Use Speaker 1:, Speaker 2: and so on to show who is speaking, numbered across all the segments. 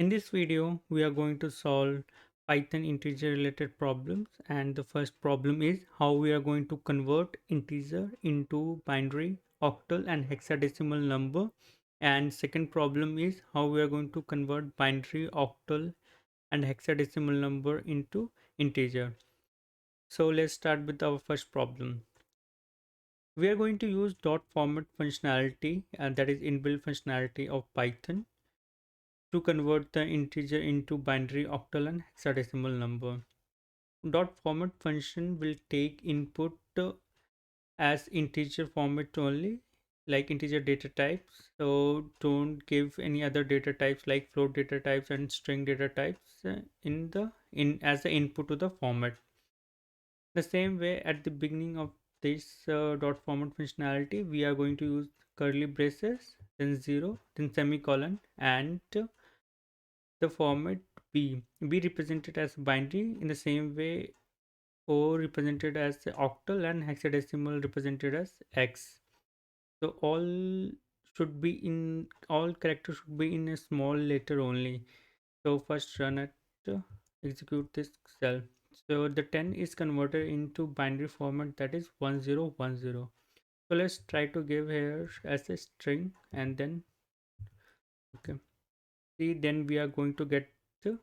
Speaker 1: In this video, we are going to solve Python integer related problems, and the first problem is how we are going to convert integer into binary, octal and hexadecimal number, and second problem is how we are going to convert binary, octal and hexadecimal number into integer. So let's start with our first problem. We are going to use dot format functionality, and that is inbuilt functionality of Python to convert the integer into binary, octal and hexadecimal number. Dot format function will take input as integer format only, like integer data types. So don't give any other data types like float data types and string data types in as the input to the format. The same way at the beginning of this dot format functionality, we are going to use curly braces, then zero, then semicolon, and the format B represented as binary in the same way O represented as octal and hexadecimal represented as X. So all characters should be in a small letter only. So first run it, execute this cell. So the 10 is converted into binary format, that is 1010. So let's try to give here as a string and then okay. See, then we are going to get the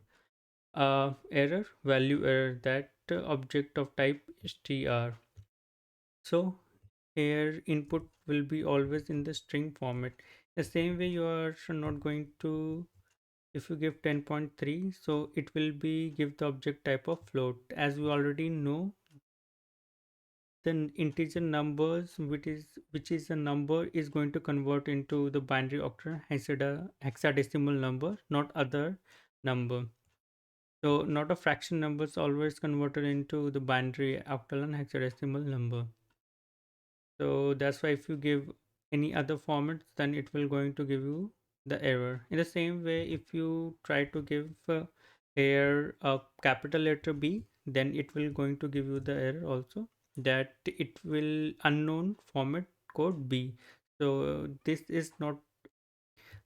Speaker 1: error, value error, that object of type str. So here input will be always in the string format. The same way you are not going to, if you give 10.3, so it will be give the object type of float. As we already know, the integer numbers which is a number is going to convert into the binary, octal, hexadecimal number, not other number. So not a fraction number is always converted into the binary, octal and hexadecimal number. So that's why if you give any other formats, then it will going to give you the error. In the same way, if you try to give here a capital letter B, then it will going to give you the error also, that it will unknown format code B. So this is not,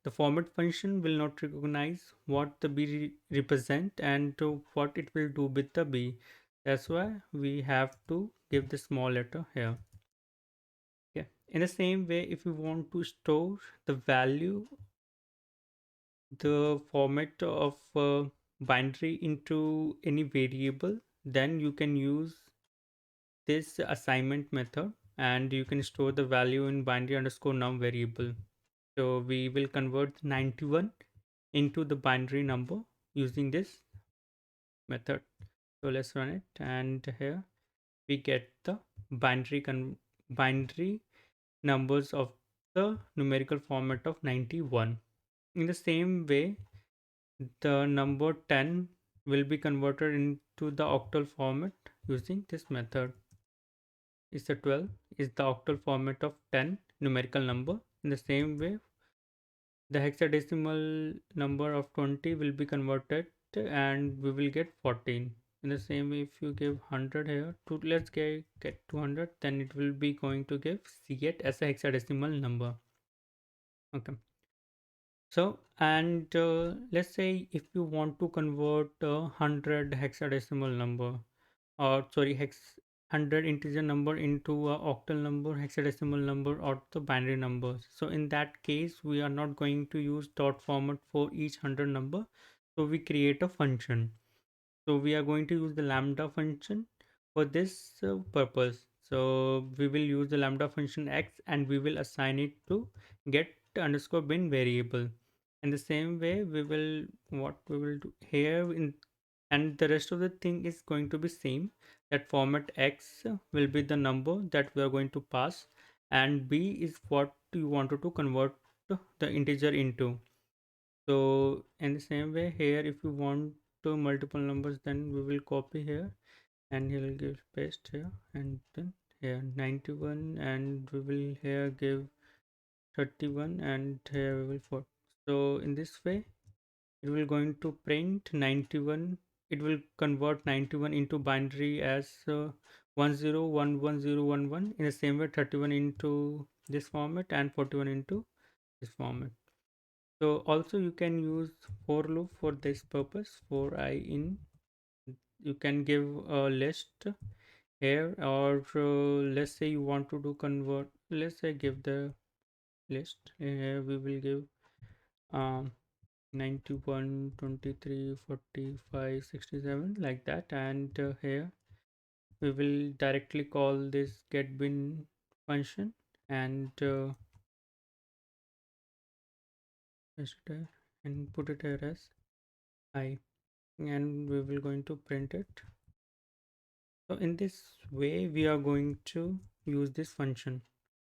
Speaker 1: the format function will not recognize what the B represent and what it will do with the B. That's why we have to give the small letter here. Yeah. In the same way, if you want to store the value, the format of binary into any variable, then you can use this assignment method and you can store the value in binary underscore num variable. So we will convert 91 into the binary number using this method. So let's run it, and here we get the binary numbers of the numerical format of 91. In the same way, the number 10 will be converted into the octal format using this method. Is the 12 is the octal format of 10 numerical number. In the same way, the hexadecimal number of 20 will be converted and we will get 14. In the same way, if you give 100 here, let's get 200, then it will be going to give C8 as a hexadecimal number. Okay. So, and let's say if you want to convert 100 hexadecimal number, or sorry, 100 integer number into a octal number, hexadecimal number, or the binary numbers. So in that case, we are not going to use dot format for each 100 number. So we create a function. So we are going to use the lambda function for this purpose. So we will use the lambda function x and we will assign it to get underscore bin variable. In the same way, what we will do here in, and the rest of the thing is going to be same, that format x will be the number that we are going to pass and b is what you wanted to convert the integer into. So in the same way here, if you want to multiple numbers, then we will copy here and he will give paste here, and then here 91, and we will here give 31, and here we will 4. So in this way it will going to print 91, it will convert 91 into binary as 10111011. In the same way 31 into this format and 41 into this format. So also you can use for loop for this purpose. For I in, you can give a list here, or let's say you want to do convert, let's say give the list here. We will give um 91, 23, 45, 67, like that. And here we will directly call this get bin function, and paste it here and put it here as I, and we will going to print it. So in this way we are going to use this function.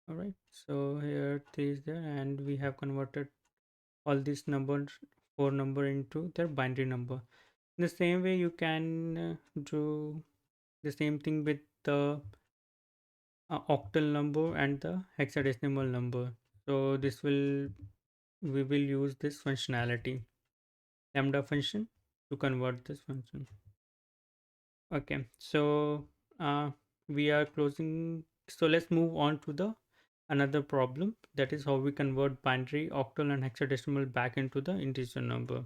Speaker 1: All right, so here 3 is there, and we have converted all these numbers, 4 number, into their binary number. In the same way you can do the same thing with the octal number and the hexadecimal number. So this will, we will use this functionality, lambda function, to convert this function. Okay, so we are closing. So let's move on to the another problem, that is how we convert binary, octal and hexadecimal back into the integer number.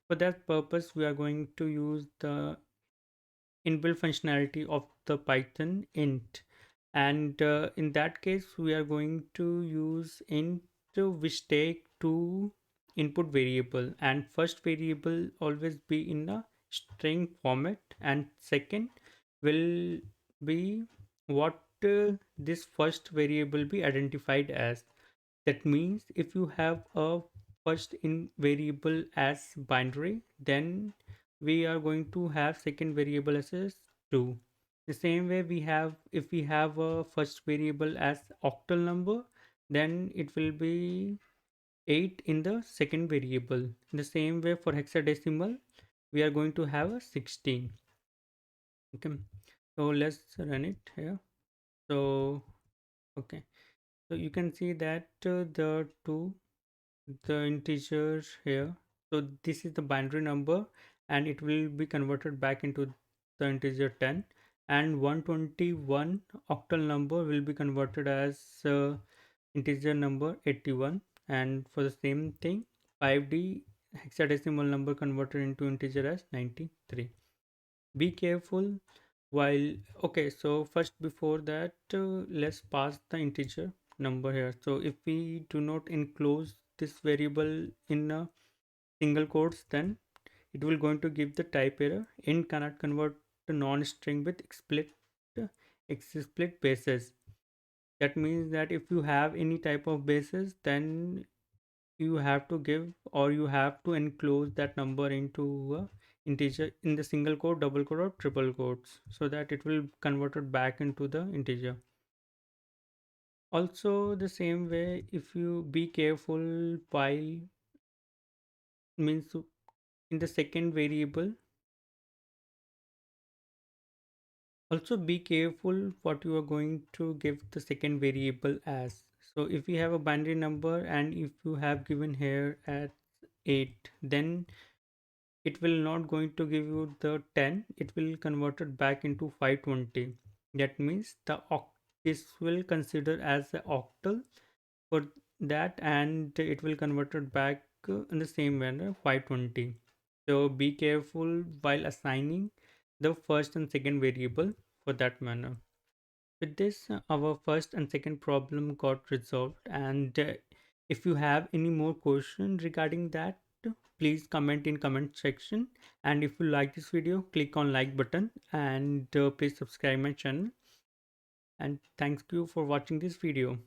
Speaker 1: For that purpose we are going to use the inbuilt functionality of the Python int, and in that case we are going to use int which take two input variable, and first variable always be in a string format, and second will be what this first variable be identified as. That means if you have a first in variable as binary, then we are going to have second variable as 2. The same way we have, if we have a first variable as octal number, then it will be 8 in the second variable. In the same way for hexadecimal, we are going to have a 16. Okay, so let's run it here. So okay, so you can see that the integers here, so this is the binary number, and it will be converted back into the integer 10, and 121 octal number will be converted as integer number 81, and for the same thing 5D hexadecimal number converted into integer as 93. Be careful while, okay, so first before that let's pass the integer number here. So if we do not enclose this variable in a single quotes, then it will going to give the type error. Int cannot convert to non-string with explicit bases. That means that if you have any type of bases, then you have to give, or you have to enclose that number into a integer in the single quote, double quote, or triple quotes, so that it will convert it back into the integer. Also the same way, if you be careful while, means in the second variable, also be careful what you are going to give the second variable as. So if you have a binary number and if you have given here at 8, then it will not going to give you the 10, it will convert it back into 520. That means this will consider as the octal for that, and it will convert it back in the same manner, 520. So be careful while assigning the first and second variable for that manner. With this, our first and second problem got resolved, and if you have any more question regarding that, please comment in comment section. And if you like this video, click on like button, and please subscribe my channel. And thanks you for watching this video.